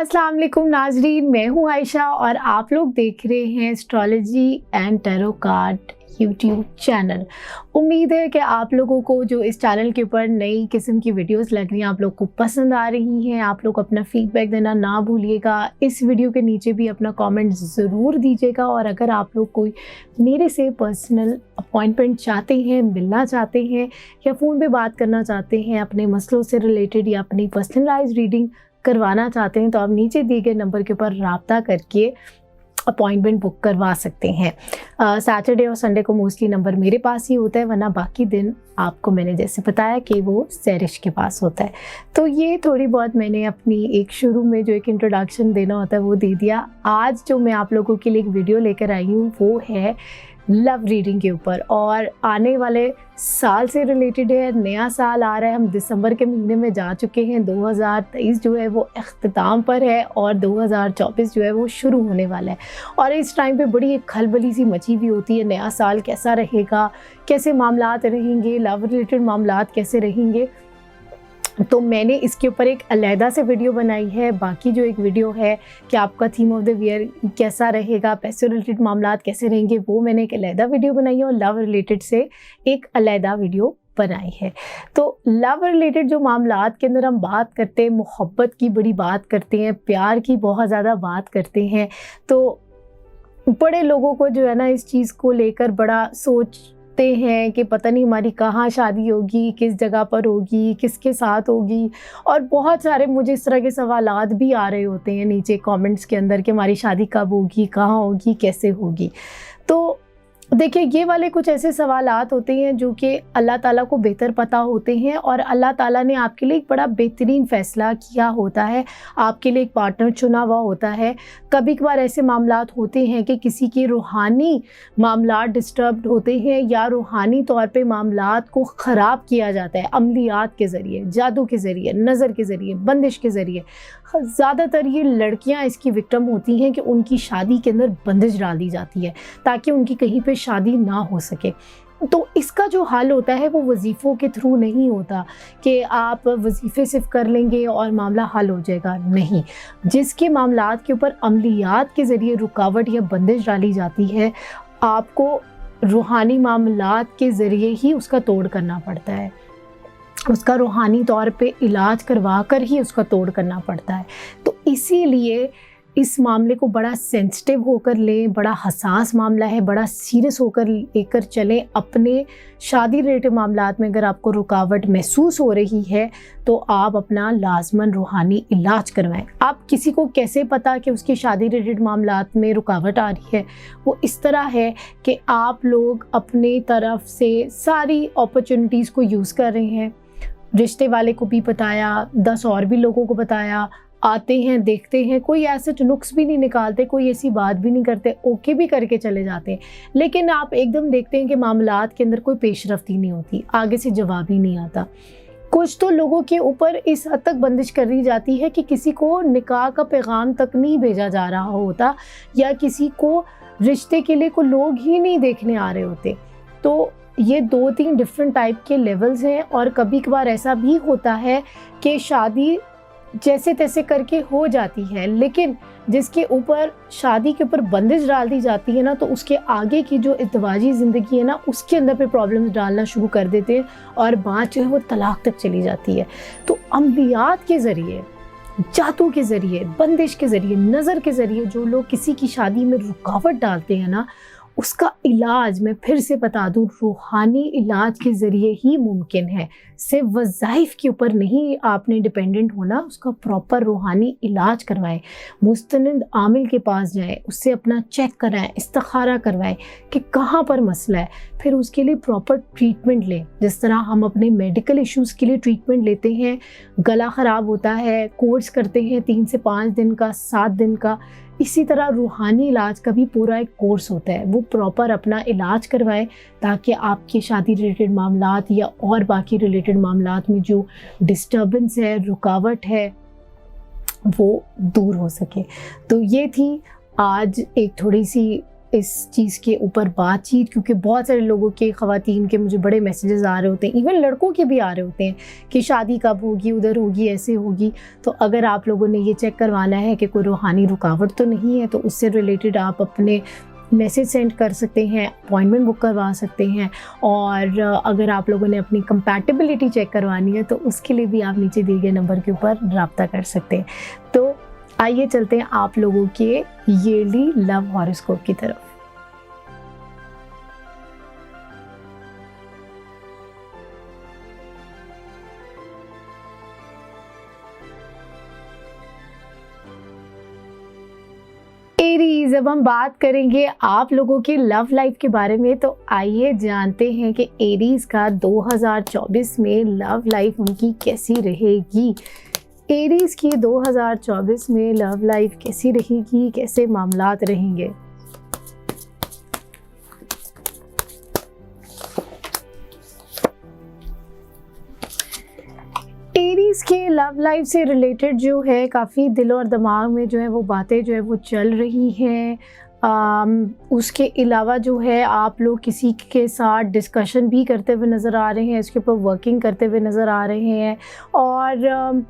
अस्सलाम वालेकुम नाजरीन, मैं हूँ आयशा और आप लोग देख रहे हैं astrology and tarot card YouTube channel. उम्मीद है कि आप लोगों को जो इस चैनल के ऊपर नई किस्म की वीडियोस लग रही हैं आप लोग को पसंद आ रही हैं। आप लोग अपना फीडबैक देना ना भूलिएगा। इस वीडियो के नीचे भी अपना कमेंट ज़रूर दीजिएगा। और अगर आप लोग कोई मेरे से पर्सनल अपॉइंटमेंट चाहते हैं, मिलना चाहते हैं या फ़ोन पे बात करना चाहते हैं, अपने मसलों से रिलेटेड या अपनी पर्सनलाइज्ड रीडिंग करवाना चाहते हैं, तो आप नीचे दिए गए नंबर के ऊपर राब्ता करके अपॉइंटमेंट बुक करवा सकते हैं। सैटरडे और संडे को मोस्टली नंबर मेरे पास ही होता है, वरना बाकी दिन आपको मैंने जैसे बताया कि वो सैरिश के पास होता है। तो ये थोड़ी बहुत मैंने अपनी एक शुरू में जो एक इंट्रोडक्शन देना होता है वो दे दिया। आज जो मैं आप लोगों के लिए एक वीडियो लेकर आई हूँ वो है लव रीडिंग के ऊपर और आने वाले साल से रिलेटेड है। नया साल आ रहा है, हम दिसंबर के महीने में जा चुके हैं। 2023 जो है वो इख्तिताम पर है और 2024 जो है वो शुरू होने वाला है। और इस टाइम पे बड़ी एक खलबली सी मची हुई होती है, नया साल कैसा रहेगा, कैसे मामलात रहेंगे, लव रिलेटेड मामलात कैसे रहेंगे। तो मैंने इसके ऊपर एक अलहदा से वीडियो बनाई है। बाकी जो एक वीडियो है कि आपका थीम ऑफ द ईयर कैसा रहेगा, पैसे रिलेटेड मामलात कैसे रहेंगे, वो मैंने एक अलहदा वीडियो बनाई है और लव रिलेटेड से एक अलहदा वीडियो बनाई है। तो लव रिलेटेड जो मामलात के अंदर हम बात करते हैं, मोहब्बत की बड़ी बात करते हैं, प्यार की बहुत ज़्यादा बात करते हैं, तो बड़े लोगों को जो है ना इस चीज़ को लेकर बड़ा सोचते हैं कि पता नहीं हमारी कहाँ शादी होगी, किस जगह पर होगी, किसके साथ होगी। और बहुत सारे मुझे इस तरह के सवालात भी आ रहे होते हैं नीचे कमेंट्स के अंदर कि हमारी शादी कब होगी, कहाँ होगी, कैसे होगी। तो देखिए, ये वाले कुछ ऐसे सवालात होते हैं जो कि अल्लाह ताला को बेहतर पता होते हैं और अल्लाह ताला ने आपके लिए एक बड़ा बेहतरीन फ़ैसला किया होता है, आपके लिए एक पार्टनर चुना हुआ होता है। कभी कभार ऐसे मामलात होते हैं कि किसी के रूहानी मामलात डिस्टर्ब्ड होते हैं या रूहानी तौर पे मामलात को ख़राब किया जाता है अमलियात के ज़रिए, जादू के ज़रिए, नज़र के ज़रिए, बंदिश के ज़रिए। ज़्यादातर ये लड़कियां इसकी विक्टिम होती हैं कि उनकी शादी के अंदर बंदिश डाल दी जाती है ताकि उनकी कहीं पे शादी ना हो सके। तो इसका जो हल होता है वो वजीफ़ों के थ्रू नहीं होता कि आप वजीफ़े सिर्फ कर लेंगे और मामला हल हो जाएगा। नहीं, जिसके मामलात के ऊपर अमलियात के ज़रिए रुकावट या बंदिश डाली जाती है, आपको रूहानी मामलात के ज़रिए ही उसका तोड़ करना पड़ता है, उसका रूहानी तौर पे इलाज करवा कर ही उसका तोड़ करना पड़ता है। तो इसीलिए इस मामले को बड़ा सेंसिटिव होकर लें, बड़ा हसास मामला है, बड़ा सीरियस होकर लेकर चलें। अपने शादी रिलेटेड मामलात में अगर आपको रुकावट महसूस हो रही है तो आप अपना लाजमन रूहानी इलाज करवाएं। आप किसी को कैसे पता कि उसकी शादी रिलेटेड मामलात में रुकावट आ रही है? वो इस तरह है कि आप लोग अपने तरफ से सारी अपॉर्चुनिटीज़ को यूज़ कर रहे हैं। रिश्ते वाले को भी बताया, 10 और भी लोगों को बताया, आते हैं, देखते हैं, कोई ऐसे नुक्स भी नहीं निकालते, कोई ऐसी बात भी नहीं करते, ओके भी करके चले जाते हैं। लेकिन आप एकदम देखते हैं कि मामलात के अंदर कोई पेशरफ्ती नहीं होती, आगे से जवाब ही नहीं आता। कुछ तो लोगों के ऊपर इस हद तक बंदिश कर दी जाती है कि किसी को निकाह का पैगाम तक नहीं भेजा जा रहा होता या किसी को रिश्ते के लिए कोई लोग ही नहीं देखने आ रहे होते। तो ये 2-3 डिफरेंट टाइप के लेवल्स हैं। और कभी कभार ऐसा भी होता है कि शादी जैसे तैसे करके हो जाती है, लेकिन जिसके ऊपर शादी के ऊपर बंदिश डाल दी जाती है ना, तो उसके आगे की जो इज़्दिवाजी ज़िंदगी है ना, उसके अंदर पे प्रॉब्लम्स डालना शुरू कर देते हैं और बात जो है वो तलाक तक चली जाती है। तो अमलियात के ज़रिए, जादू के ज़रिए, बंदिश के ज़रिए, नज़र के ज़रिए जो लोग किसी की शादी में रुकावट डालते हैं ना, उसका इलाज मैं फिर से बता दूं, रूहानी इलाज के ज़रिए ही मुमकिन है। सिर्फ वज़ाइफ के ऊपर नहीं आपने डिपेंडेंट होना, उसका प्रॉपर रूहानी इलाज करवाएं, मुस्तनिद आमिल के पास जाएं, उससे अपना चेक कराएं, इस्तिखारा करवाएं कि कहाँ पर मसला है, फिर उसके लिए प्रॉपर ट्रीटमेंट लें। जिस तरह हम अपने मेडिकल इश्यूज़ के लिए ट्रीटमेंट लेते हैं, गला ख़राब होता है, कोर्स करते हैं 3 से 5 दिन का, 7 दिन का, इसी तरह रूहानी इलाज का भी पूरा एक कोर्स होता है। वो प्रॉपर अपना इलाज करवाएं ताकि आपके शादी रिलेटेड मामलात या और बाकी रिलेटेड मामलात में जो डिस्टर्बेंस है, रुकावट है, वो दूर हो सके। तो ये थी आज एक थोड़ी सी इस चीज़ के ऊपर बातचीत, क्योंकि बहुत सारे लोगों के, ख़वातीन के मुझे बड़े मैसेजेस आ रहे होते हैं, इवन लड़कों के भी आ रहे होते हैं कि शादी कब होगी, उधर होगी, ऐसे होगी। तो अगर आप लोगों ने ये चेक करवाना है कि कोई रूहानी रुकावट तो नहीं है, तो उससे रिलेटेड आप अपने मैसेज सेंड कर सकते हैं, अपॉइंटमेंट बुक करवा सकते हैं। और अगर आप लोगों ने अपनी कंपैटिबिलिटी चेक करवानी है तो उसके लिए भी आप नीचे दिए गए नंबर के ऊपर रब्ता कर सकते हैं। तो आइए चलते हैं आप लोगों के ईयरली लव हॉरोस्कोप की तरफ। एरीज, अब हम बात करेंगे आप लोगों के लव लाइफ के बारे में। तो आइए जानते हैं कि एरीज का 2024 में लव लाइफ उनकी कैसी रहेगी। एरीज की 2024 में लव लाइफ कैसी रहेगी, कैसे मामलात रहेंगे। एरीज के लव लाइफ से रिलेटेड जो है काफ़ी दिल और दिमाग में जो है वो बातें जो है वो चल रही हैं। उसके अलावा जो है आप लोग किसी के साथ डिस्कशन भी करते हुए नज़र आ रहे हैं, इसके ऊपर वर्किंग करते हुए नज़र आ रहे हैं। और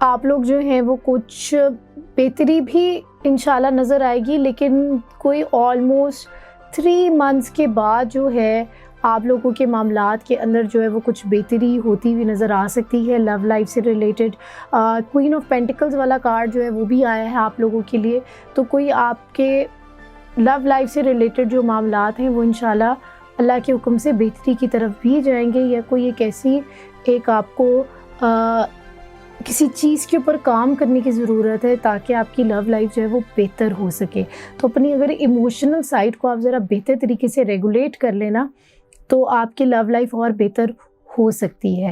आप लोग जो हैं वो कुछ बेहतरी भी इंशाल्लाह नज़र आएगी, लेकिन कोई ऑलमोस्ट 3 मंथ्स के बाद जो है आप लोगों के मामलात के अंदर जो है वो कुछ बेहतरी होती हुई नज़र आ सकती है लव लाइफ से रिलेटेड। क्वीन ऑफ पेंटिकल्स वाला कार्ड जो है वो भी आया है आप लोगों के लिए। तो कोई आपके लव लाइफ से रिलेटेड जो मामलात हैं वो इंशाल्लाह अल्लाह के हुक्म से बेहतरी की तरफ भी जाएंगे, या कोई एक ऐसी एक आपको किसी चीज़ के ऊपर काम करने की ज़रूरत है ताकि आपकी लव लाइफ जो है वो बेहतर हो सके। तो अपनी अगर इमोशनल साइड को आप ज़रा बेहतर तरीके से रेगुलेट कर लेना तो आपकी लव लाइफ और बेहतर हो सकती है।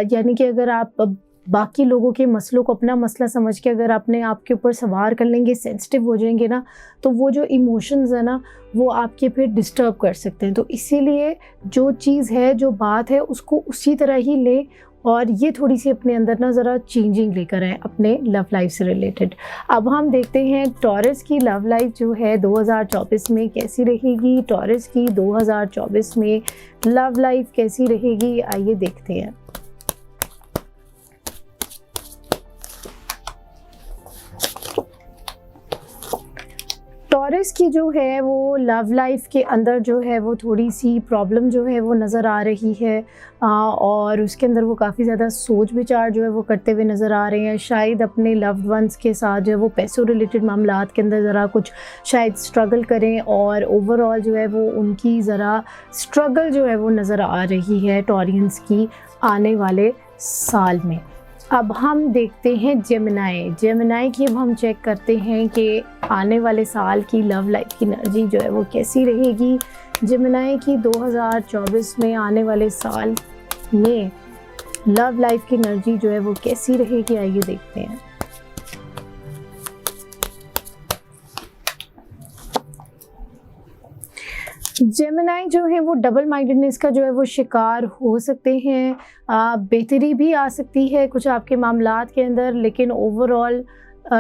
यानी कि अगर आप बाकी लोगों के मसलों को अपना मसला समझ के अगर अपने आप के ऊपर सवार कर लेंगे, सेंसिटिव हो जाएंगे ना, तो वो जो इमोशंस है ना वो आपके फिर डिस्टर्ब कर सकते हैं। तो इसीलिए जो चीज़ है, जो बात है, उसको उसी तरह ही ले और ये थोड़ी सी अपने अंदर ना ज़रा चेंजिंग लेकर आए अपने लव लाइफ से रिलेटेड। अब हम देखते हैं टॉरस की लव लाइफ जो है 2024 में कैसी रहेगी। टॉरस की 2024 में लव लाइफ कैसी रहेगी, आइए देखते हैं। टॉरस की जो है वो लव लाइफ के अंदर जो है वो थोड़ी सी प्रॉब्लम जो है वो नज़र आ रही है। और उसके अंदर वो काफ़ी ज़्यादा सोच विचार जो है वो करते हुए नज़र आ रहे हैं। शायद अपने लव्ड वंस के साथ जो है वो पैसों रिलेटेड मामलात के अंदर ज़रा कुछ शायद स्ट्रगल करें, और ओवरऑल जो है वो उनकी ज़रा स्ट्रगल जो है वो नज़र आ रही है टॉरियंस की आने वाले साल में। अब हम देखते हैं जेमिनाई की। अब हम चेक करते हैं कि आने वाले साल की लव लाइफ की एनर्जी जो है वो कैसी रहेगी। जेमिनाई की 2024 में आने वाले साल में लव लाइफ की एनर्जी जो है वो कैसी रहेगी, आइए देखते हैं। जेमिनाई जो है वो डबल माइंडेडनेस का जो है वो शिकार हो सकते हैं। बेहतरी भी आ सकती है कुछ आपके मामलात के अंदर, लेकिन ओवरऑल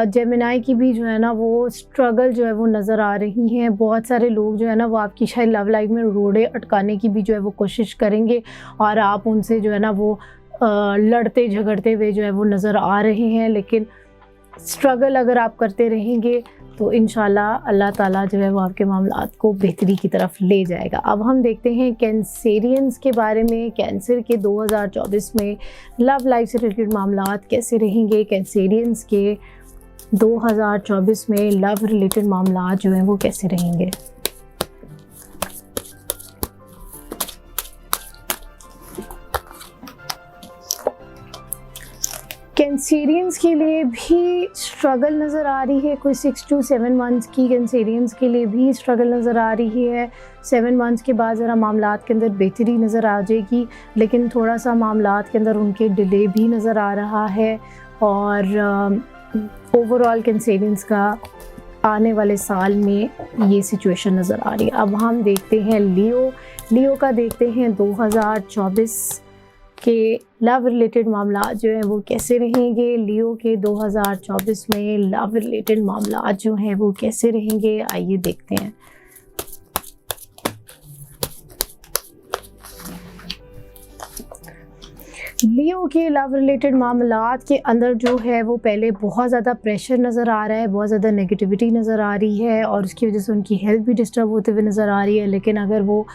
जेमिनाई की भी जो है ना वो स्ट्रगल जो है वो नज़र आ रही हैं। बहुत सारे लोग जो है ना वो आपकी शायद लव लाइफ में रोड़े अटकाने की भी जो है वो कोशिश करेंगे, और आप उनसे जो है ना वो लड़ते झगड़ते हुए जो है वो नज़र आ रहे हैं। लेकिन स्ट्रगल अगर आप करते रहेंगे तो इंशाल्लाह अल्लाह ताला जो है वो आपके मामलात को बेहतरी की तरफ ले जाएगा। अब हम देखते हैं कैंसेरियंस के बारे में। कैंसर के 2024 में लव लाइफ से रिलेटेड मामलात कैसे रहेंगे। कैंसेरियंस के 2024 में लव रिलेटेड मामलात जो हैं वो कैसे रहेंगे। कैंसेरियंस के लिए भी स्ट्रगल नज़र आ रही है। कोई 6 to 7 मंथ्स की कैंसेरियंस के लिए भी स्ट्रगल नज़र आ रही है। 7 मंथ्स के बाद ज़रा मामलात के अंदर बेहतरी नज़र आ जाएगी, लेकिन थोड़ा सा मामलात के अंदर उनके डिले भी नज़र आ रहा है। और ओवरऑल कैंसेरियंस का आने वाले साल में ये सिचुएशन नज़र आ रही है। अब हम देखते हैं लियो का देखते हैं 2024 के लव रिलेटेड मामला जो हैं वो कैसे रहेंगे। लियो के 2024 में लव रिलेटेड मामला जो हैं वो कैसे रहेंगे, आइए देखते हैं। लियो के लव रिलेटेड मामलात के अंदर जो है वो पहले बहुत ज़्यादा प्रेशर नज़र आ रहा है, बहुत ज़्यादा नेगेटिविटी नज़र आ रही है और उसकी वजह से उनकी हेल्थ भी डिस्टर्ब होते हुए नज़र आ रही है। लेकिन अगर वो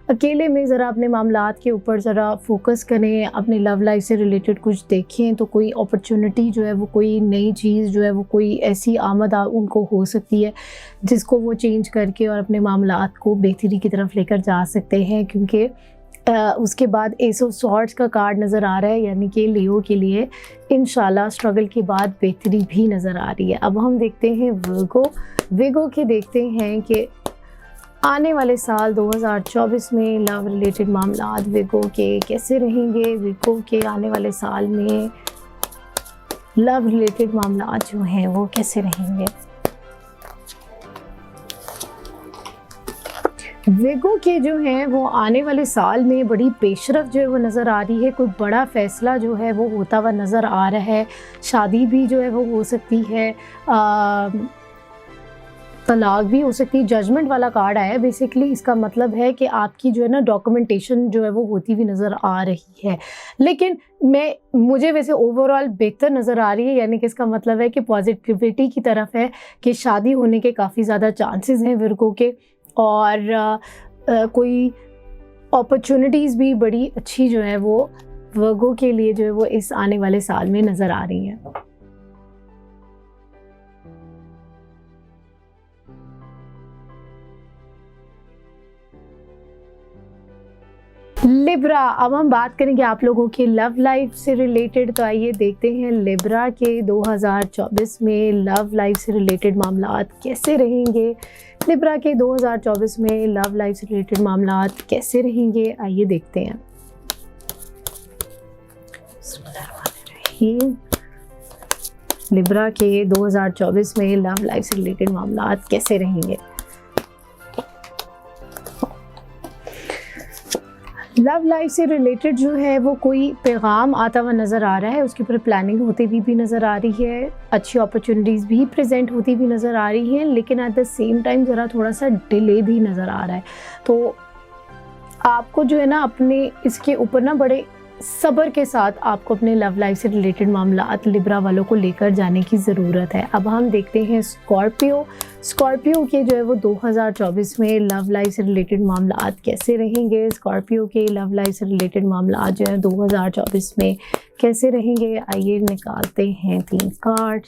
अकेले में ज़रा अपने मामलात के ऊपर ज़रा फोकस करें, अपनी लव लाइफ से रिलेटेड कुछ देखें, तो कोई अपॉर्चुनिटी जो है वो, कोई नई चीज़ जो है वो, कोई ऐसी आमद उनको हो सकती है जिसको वो चेंज करके और अपने मामलात को बेहतरी की तरफ लेकर जा सकते हैं। क्योंकि उसके बाद एस ऑफ सॉर्ड्स का कार्ड नज़र आ रहा है, यानी कि लियो के लिए इंशाल्लाह स्ट्रगल के बाद बेहतरी भी नज़र आ रही है। अब हम देखते हैं विगो के देखते हैं कि आने वाले साल 2024 में लव रिलेटेड मामलात विगो के कैसे रहेंगे। विगो के आने वाले साल में लव रिलेटेड मामलात जो हैं वो कैसे रहेंगे। विगो के जो हैं वो आने वाले साल में बड़ी पेशरफ जो है वो नज़र आ रही है। कोई बड़ा फ़ैसला जो है वो होता हुआ नज़र आ रहा है। शादी भी जो है वो हो सकती है, तलाक भी हो सकती है। जजमेंट वाला कार्ड आया है, बेसिकली इसका मतलब है कि आपकी जो है ना डॉक्यूमेंटेशन जो है वो होती हुई नज़र आ रही है। लेकिन मुझे वैसे ओवरऑल बेहतर नज़र आ रही है, यानी कि इसका मतलब है कि पॉजिटिविटी की तरफ है कि शादी होने के काफ़ी ज़्यादा चांसेस हैं विर्गो के, और कोई अपॉर्चुनिटीज़ भी बड़ी अच्छी जो है वो वर्गो के लिए जो है वो इस आने वाले साल में नज़र आ रही हैं। लिब्रा, अब हम बात करेंगे आप लोगों की लव लाइफ से रिलेटेड। तो आइए देखते हैं लिब्रा के 2024 में लव लाइफ से रिलेटेड मामलात कैसे रहेंगे। लिब्रा के 2024 में लव लाइफ से रिलेटेड मामलात कैसे रहेंगे, आइए देखते हैं। लिब्रा के 2024 में लव लाइफ से रिलेटेड मामलात कैसे रहेंगे। लव लाइफ से रिलेटेड जो है वो कोई पैगाम आता हुआ नज़र आ रहा है, उसके ऊपर प्लानिंग होती हुई भी नज़र आ रही है, अच्छी अपॉर्चुनिटीज़ भी प्रेजेंट होती हुई नज़र आ रही हैं, लेकिन एट द सेम टाइम ज़रा थोड़ा सा डिले भी नज़र आ रहा है। तो आपको जो है ना अपने इसके ऊपर ना बड़े सब्र के साथ आपको अपने लव लाइफ से रिलेटेड मामलात लिब्रा वालों को लेकर जाने की ज़रूरत है। अब हम देखते हैं स्कॉर्पियो के जो है वो 2024 में लव लाइफ से रिलेटेड मामलात कैसे रहेंगे। स्कॉर्पियो के लव लाइफ से रिलेटेड मामलात जो है 2024 में कैसे रहेंगे, आइए निकालते हैं 3 कार्ड।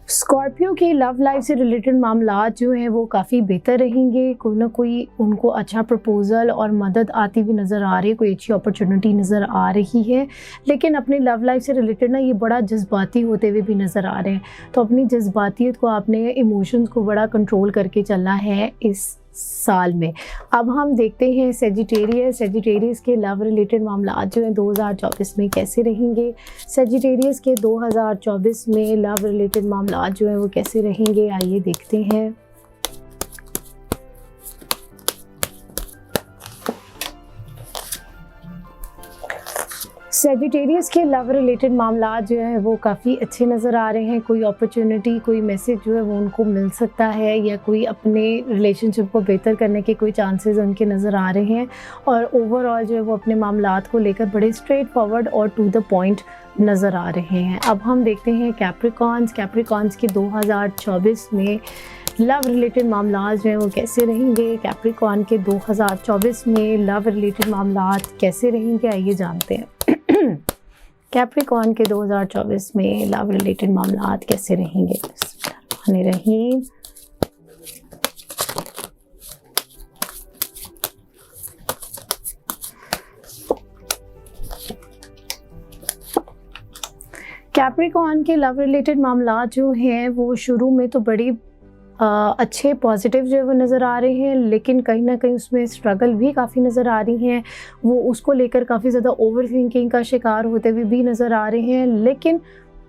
स्कॉर्पियो की लव लाइफ से रिलेटेड मामलात जो हैं वो काफ़ी बेहतर रहेंगे। कोई ना कोई उनको अच्छा प्रपोज़ल और मदद आती हुई नज़र आ रही है, कोई अच्छी अपॉर्चुनिटी नज़र आ रही है। लेकिन अपनी लव लाइफ से रिलेटेड ना ये बड़ा जज्बाती होते हुए भी नज़र आ रहे हैं। तो अपनी जज्बातियत को, अपने इमोशंस को बड़ा कंट्रोल करके चलना है इस साल में। अब हम देखते हैं सेजिटेरियस के लव रिलेटेड मामलात जो हैं 2024 में कैसे रहेंगे। सेजिटेरियस के 2024 में लव रिलेटेड मामलात जो हैं वो कैसे रहेंगे, आइए देखते हैं। सेजिटेरियस के लव रिलेटेड मामलात जो हैं वो काफ़ी अच्छे नज़र आ रहे हैं। कोई अपॉर्चुनिटी, कोई मैसेज जो है वो उनको मिल सकता है, या कोई अपने रिलेशनशिप को बेहतर करने के कोई चांसेस उनके नज़र आ रहे हैं। और ओवरऑल जो है वो अपने मामलात को लेकर बड़े स्ट्रेट फॉरवर्ड और टू द पॉइंट नज़र आ रहे हैं। अब हम देखते हैं कैप्रिकॉन्स के 2024 में लव रिलेटेड मामलात जो हैं वो कैसे रहेंगे। कैप्रिकॉन के 2024 में लव रिलेटेड मामलात कैसे रहेंगे, आइए जानते हैं। कैप्रिकॉन के 2024 में लव रिलेटेड मामलात कैसे रहेंगे। बिस्मिल्लाहिर्रहमानिर्रहीम। कैप्रिकॉन के लव रिलेटेड मामलात जो हैं वो शुरू में तो बड़ी अच्छे पॉजिटिव जो है वो नज़र आ रहे हैं, लेकिन कहीं ना कहीं उसमें स्ट्रगल भी काफ़ी नज़र आ रही हैं। वो उसको लेकर काफ़ी ज़्यादा ओवर थिंकिंग का शिकार होते हुए भी नज़र आ रहे हैं, लेकिन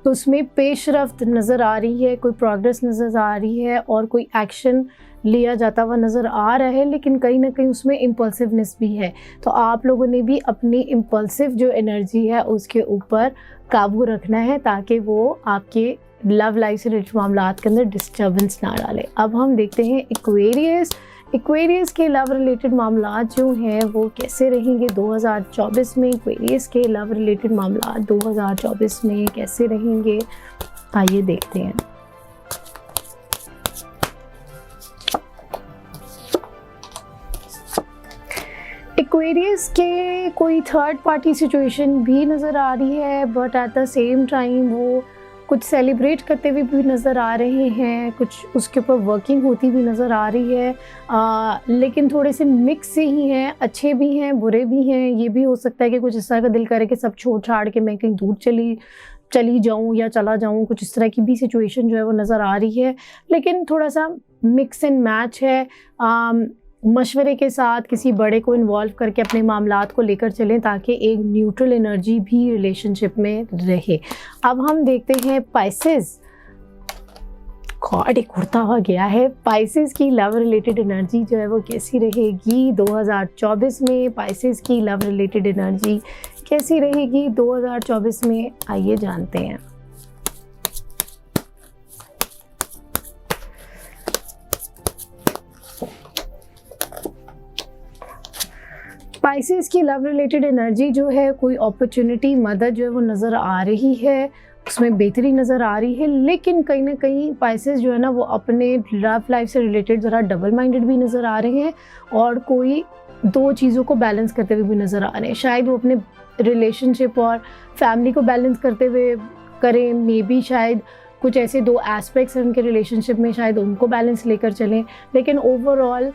उसमें पेशरफ्त नज़र आ रही है, कोई प्रोग्रेस नज़र आ रही है और कोई एक्शन लिया जाता हुआ नज़र आ रहा है, लेकिन कहीं ना कहीं उसमें इम्पल्सिवनेस भी है। तो आप लोगों ने भी अपनी इम्पल्सिव जो एनर्जी है उसके ऊपर काबू रखना है, ताकि वो आपके लव लाइफ से रिलेटेड मामलात के अंदर डिस्टर्बेंस ना डालें। अब हम देखते हैं एक्वेरियस के लव रिलेटेड मामलात जो हैं वो कैसे रहेंगे 2024 में। एक्वेरियस के लव रिलेटेड मामलात 2024 में कैसे रहेंगे, आइए देखते हैं। एक्वेरियस के कोई थर्ड पार्टी सिचुएशन भी नज़र आ रही है, but at the same time वो कुछ सेलिब्रेट करते हुए भी नज़र आ रहे हैं, कुछ उसके ऊपर वर्किंग होती भी नज़र आ रही है। लेकिन थोड़े से मिक्स से ही हैं, अच्छे भी हैं बुरे भी हैं। ये भी हो सकता है कि कुछ इस तरह का दिल करे कि सब छोड़ छाड़ के मैं कहीं दूर चली जाऊं या चला जाऊं, कुछ इस तरह की भी सिचुएशन जो है वो नज़र आ रही है। लेकिन थोड़ा सा मिक्स एंड मैच है। मशवरे के साथ किसी बड़े को इन्वॉल्व करके अपने मामलात को लेकर चलें ताकि एक न्यूट्रल एनर्जी भी रिलेशनशिप में रहे। अब हम देखते हैं पाइसेस, कार्ड एक उड़ता हुआ गया है। पाइसेस की लव रिलेटेड एनर्जी जो है वो कैसी रहेगी 2024 में। पाइसेस की लव रिलेटेड एनर्जी कैसी रहेगी 2024 में, आइए जानते हैं। स्पाइसेस की लव रिलेटेड एनर्जी जो है, कोई अपॉर्चुनिटी मदद जो है वो नज़र आ रही है, उसमें बेहतरी नज़र आ रही है। लेकिन कहीं ना कहीं स्पाइसेस जो है ना वो अपने लव लाइफ से रिलेटेड ज़रा डबल माइंडेड भी नज़र आ रहे हैं और कोई दो चीज़ों को बैलेंस करते हुए भी नज़र आ रहे हैं। शायद वो अपने रिलेशनशिप और फैमिली को बैलेंस करते हुए करें, मे बी शायद कुछ ऐसे दो एस्पेक्ट्स हैं उनके रिलेशनशिप में, शायद उनको बैलेंस लेकर चलें। लेकिन ओवरऑल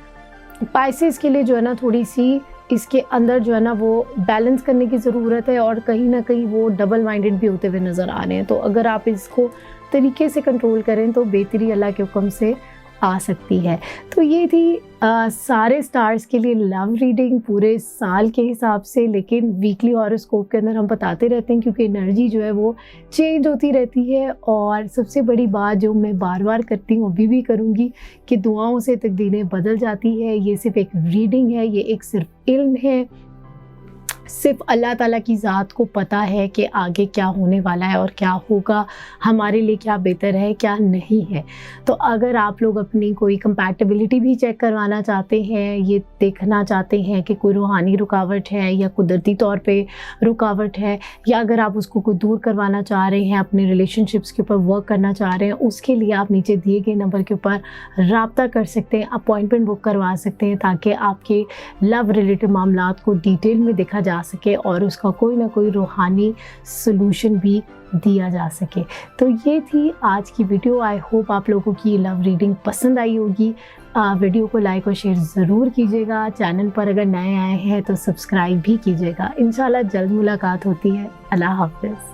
स्पाइसेस के लिए जो है ना थोड़ी सी इसके अंदर जो है ना वो बैलेंस करने की ज़रूरत है और कहीं ना कहीं वो डबल माइंडेड भी होते हुए नज़र आ रहे हैं। तो अगर आप इसको तरीके से कंट्रोल करें तो बेहतरी अल्लाह के हुक्म से आ सकती है। तो ये थी सारे स्टार्स के लिए लव रीडिंग पूरे साल के हिसाब से। लेकिन वीकली हॉरोस्कोप के अंदर हम बताते रहते हैं क्योंकि एनर्जी जो है वो चेंज होती रहती है। और सबसे बड़ी बात जो मैं बार बार करती हूँ अभी भी करूँगी कि दुआओं से तकदीरें बदल जाती है। ये सिर्फ एक रीडिंग है, ये एक सिर्फ इल्म है। सिर्फ अल्लाह ताला की ज़ात को पता है कि आगे क्या होने वाला है और क्या होगा, हमारे लिए क्या बेहतर है क्या नहीं है। तो अगर आप लोग अपनी कोई कंपैटिबिलिटी भी चेक करवाना चाहते हैं, ये देखना चाहते हैं कि कोई रूहानी रुकावट है या कुदरती तौर पे रुकावट है, या अगर आप उसको कोई दूर करवाना चाह रहे हैं, अपने रिलेशनशिप्स के ऊपर वर्क करना चाह रहे हैं, उसके लिए आप नीचे दिए गए नंबर के ऊपर रब्ता कर सकते हैं, अपॉइंटमेंट बुक करवा सकते हैं ताकि आपके लव रिलेटेड मामलात को डिटेल में देखा जा सके और उसका कोई ना कोई रूहानी सलूशन भी दिया जा सके। तो ये थी आज की वीडियो। आई होप आप लोगों की लव रीडिंग पसंद आई होगी। वीडियो को लाइक और शेयर ज़रूर कीजिएगा। चैनल पर अगर नए आए हैं तो सब्सक्राइब भी कीजिएगा। इंशाल्लाह जल्द मुलाकात होती है। अल्लाह हाफ़िज़।